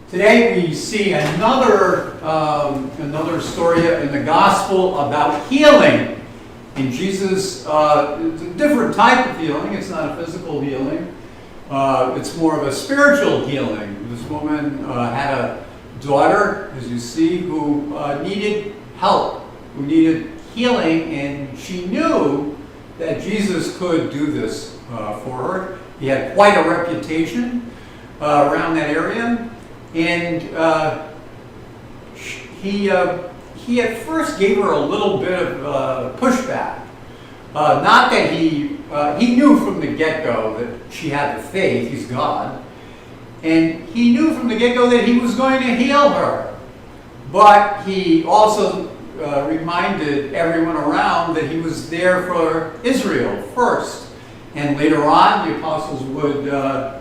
Today we see another story in the gospel about healing. And Jesus, it's a different type of healing. It's not a physical healing. It's more of a spiritual healing. This woman had a daughter, as you see, who needed help, who needed healing, and she knew that Jesus could do this for her. He had quite a reputation around that area, and he at first gave her a little bit of pushback. Not that he knew from the get-go that she had the faith. He's God. And he knew from the get-go that he was going to heal her. But he also reminded everyone around that he was there for Israel first. And later on, the apostles would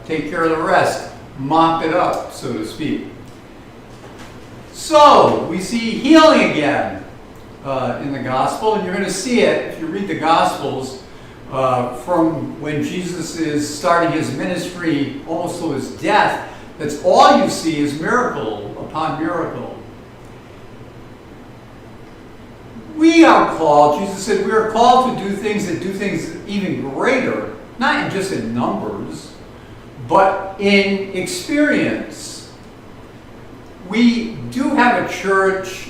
take care of the rest, mop it up, so to speak. So, we see healing again in the gospel, and you're going to see it if you read the gospels from when Jesus is starting his ministry almost to his death. That's all you see is miracle upon miracle. We are called, Jesus said, we are called to do things even greater, not just in numbers, but in experience. We do have a church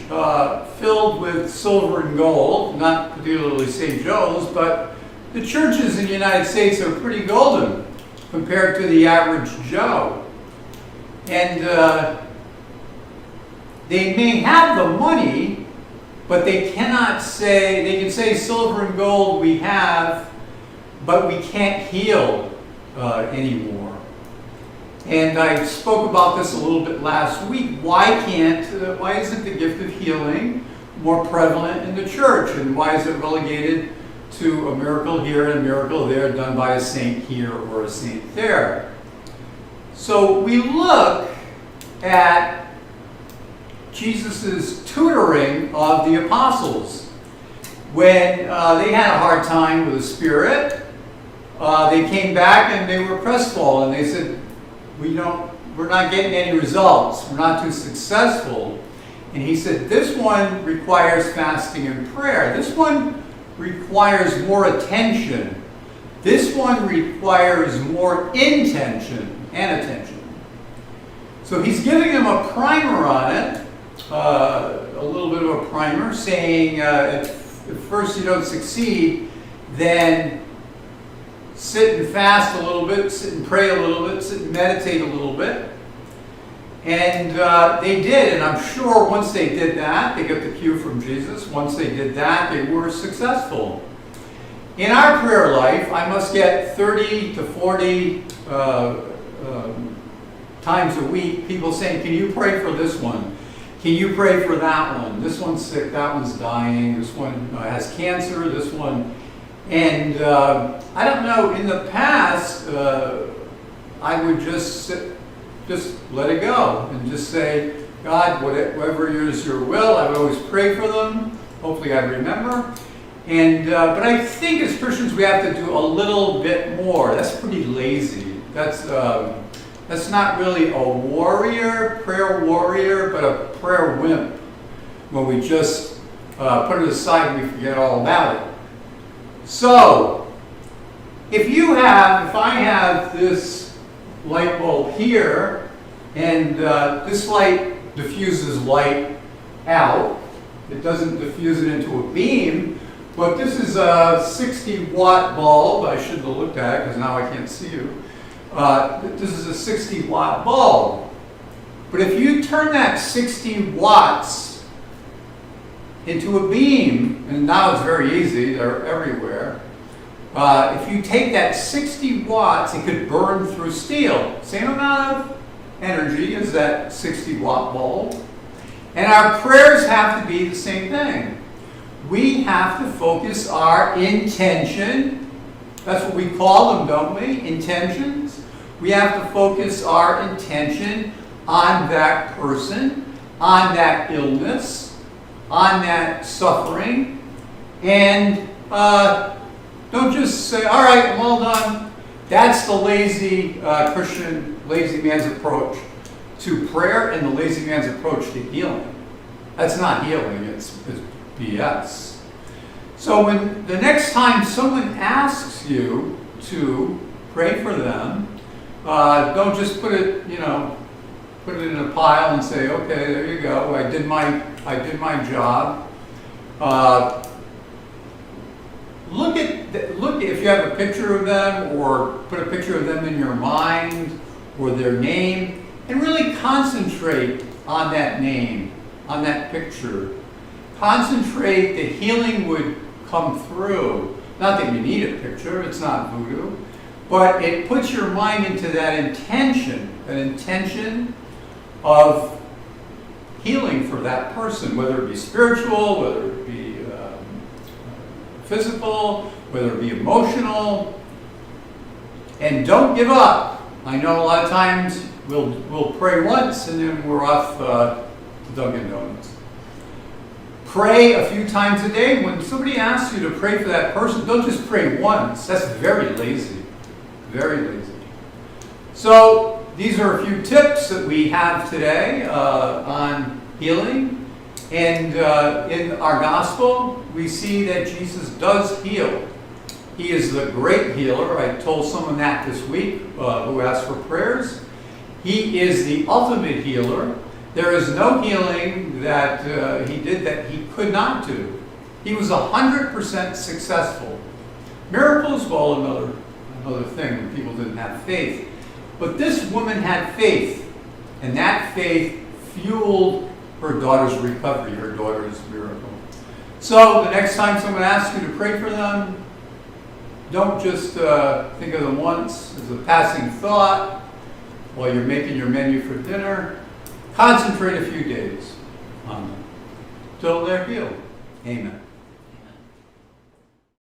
filled with silver and gold, not particularly St. Joe's, but the churches in the United States are pretty golden compared to the average Joe. And they may have the money, but they cannot say, they can say silver and gold we have, but we can't heal anymore. And I spoke about this a little bit last week. Why isn't the gift of healing more prevalent in the church? And why is it relegated to a miracle here and a miracle there done by a saint here or a saint there? So we look at Jesus' tutoring of the apostles. When they had a hard time with the Spirit, they came back and they were crestfallen. They said, we're not getting any results. We're not too successful. And he said, this one requires fasting and prayer. This one requires more attention. This one requires more intention and attention. So he's giving them a primer on it, a little bit of a primer, saying if first you don't succeed, then sit and fast a little bit, sit and pray a little bit, sit and meditate a little bit. And they did, and I'm sure once they did that, they got the cue from Jesus. Once they did that, they were successful. In our prayer life, I must get 30 to 40 times a week people saying, can you pray for this one? Can you pray for that one? This one's sick, that one's dying, this one has cancer, this one. And I don't know, in the past, I would just let it go and just say, God, whatever is your will, I would always pray for them. Hopefully I remember. And but I think as Christians we have to do a little bit more. That's pretty lazy. That's not really a prayer warrior, but a prayer wimp, when we just put it aside and we forget all about it. So, if I have this light bulb here, and this light diffuses light out, it doesn't diffuse it into a beam, but this is a 60-watt bulb. I should have looked at it because now I can't see you. This is a 60-watt bulb. But if you turn that 60 watts into a beam, and now it's very easy, they're everywhere. If you take that 60 watts, it could burn through steel. Same amount of energy as that 60-watt bulb. And our prayers have to be the same thing. We have to focus our intention. That's what we call them, don't we? Intentions. We have to focus our intention on that person, on that illness, on that suffering, and don't just say, all right, I'm all done. That's the lazy Christian, lazy man's approach to prayer and the lazy man's approach to healing. That's not healing, it's BS. So when the next time someone asks you to pray for them, don't just put it in a pile and say, okay, there you go, I did my job. Look if you have a picture of them, or put a picture of them in your mind, or their name, and really concentrate on that name, on that picture. Concentrate that healing would come through. Not that you need a picture, it's not voodoo, but it puts your mind into that intention of healing for that person, whether it be spiritual, whether it be physical, whether it be emotional. And don't give up. I know a lot of times we'll pray once and then we're off to Dunkin' Donuts. Pray a few times a day. When somebody asks you to pray for that person, don't just pray once. That's very lazy. Very lazy. So these are a few tips that we have today on healing. And in our gospel, we see that Jesus does heal. He is the great healer. I told someone that this week who asked for prayers. He is the ultimate healer. There is no healing that he did that he could not do. He was 100% successful. Miracles, well, another thing when people didn't have faith. But this woman had faith, and that faith fueled her daughter's recovery, her daughter's miracle. So the next time someone asks you to pray for them, don't just think of them once as a passing thought while you're making your menu for dinner. Concentrate a few days on them till they're healed. Amen.